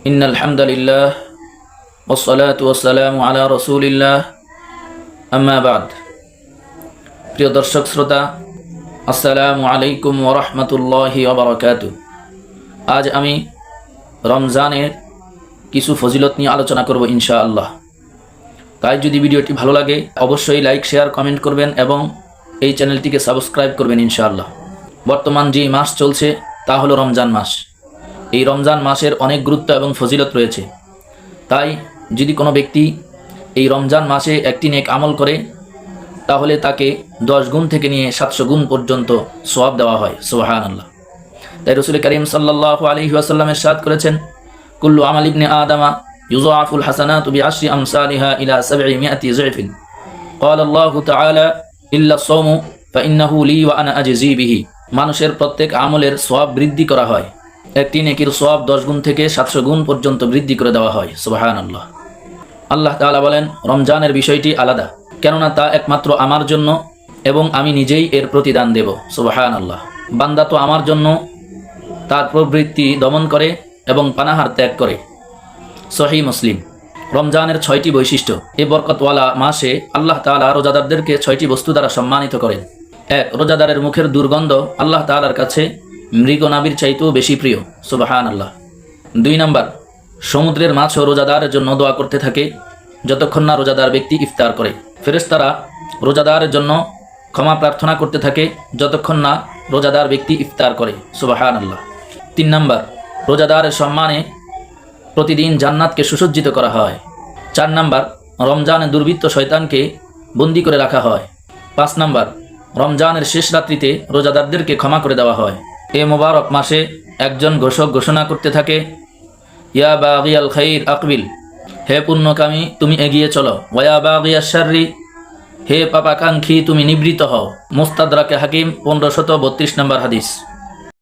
ইন্নাল হামদুলিল্লাহ ওয়াসসালাতু ওয়াসসালামু আলা রাসূলিল্লাহ আম্মা বাদ। প্রিয় দর্শক শ্রোতা, আসসালামু আলাইকুম ওয়া রাহমাতুল্লাহি ওয়া বারাকাতুহু। আজ আমি রমজানের কিছু ফজিলত নিয়ে আলোচনা করব ইনশাআল্লাহ। তাই যদি ভিডিওটি ভালো লাগে অবশ্যই লাইক, শেয়ার, কমেন্ট করবেন এবং এই চ্যানেলটিকে সাবস্ক্রাইব করবেন ইনশাআল্লাহ। বর্তমান যে মাস চলছে তা হলো রমজান মাস। এই রমজান মাসের অনেক গুরুত্ব এবং ফজিলত রয়েছে। তাই যদি কোনো ব্যক্তি এই রমজান মাসে একটি নেক আমল করে তাহলে তাকে 10 গুণ থেকে নিয়ে 700 গুণ পর্যন্ত সওয়াব দেওয়া হয়। সুবহানাল্লাহ। তাই রাসূল করিম সাল্লাল্লাহু আলাইহি ওয়াসাল্লাম ইরশাদ করেছেন, কুল্লু আমাল ইবনে আদমা ইউযাফুল হাসানাতু বিআশরি আমসালিহা ইলা 700 যিফিন। ক্বালা আল্লাহু তাআলা ইল্লা আস-সাওমু ফাইন্নাহু লি ওয়া আনা আজজি বিহি। মানুষের প্রত্যেক আমলের সওয়াব বৃদ্ধি করা হয়। একটি নেকির সওয়াব 10 গুণ থেকে 700 গুণ পর্যন্ত বৃদ্ধি করে দেওয়া হয়। সুবহানাল্লাহ। আল্লাহ তাআলা বলেন, রমজানের বিষয়টি আলাদা, কেননা তা একমাত্র আমার জন্য এবং আমি নিজেই এর প্রতিদান দেব। সুবহানাল্লাহ। বান্দা তো আমার জন্য তার প্রবৃত্তি দমন করে এবং পানাহার ত্যাগ করে। সহিহ মুসলিম। রমজানের 6টি বৈশিষ্ট্য। এই বরকতওয়ালা মাসে আল্লাহ তাআলা রোজাদারদেরকে 6টি বস্তু দ্বারা সম্মানিত করেন। 1. রোজাদারের মুখের দুর্গন্ধ আল্লাহ তাআলার কাছে মৃগনাভির চাইতেও বেশি প্রিয়। সুবহানাল্লাহ। 2 নম্বর, সমুদ্রের মাছও রোজাদারের জন্য দোয়া করতে থাকে যতক্ষণ না রোজাদার ব্যক্তি ইফতার করে। ফেরেশতারা রোজাদারের জন্য ক্ষমা প্রার্থনা করতে থাকে যতক্ষণ না রোজাদার ব্যক্তি ইফতার করে। সুবহানাল্লাহ। 3 নম্বর, রোজাদারের সম্মানে প্রতিদিন জান্নাতকে সুসজ্জিত করা হয়। 4 নম্বর, রমজানে দুর্বৃত্ত শয়তানকে বন্দী করে রাখা হয়। 5 নম্বর, রমজানের শেষ রাত্রিতে রোজাদারদেরকে ক্ষমা করে দেওয়া হয়। এ মোবারক মাসে একজন ঘোষক ঘোষণা করতে থাকে, ইয়া বাগিয়াল খাইর আকবিল, হে পুণ্যকামী তুমি এগিয়ে চলো। ওয়া বাগিয়াশ শাররি, হে পাপাকাঙ্ক্ষী তুমি নিবৃত হও। মুস্তাদরাকে হাকিম 1532 নম্বর হাদিস।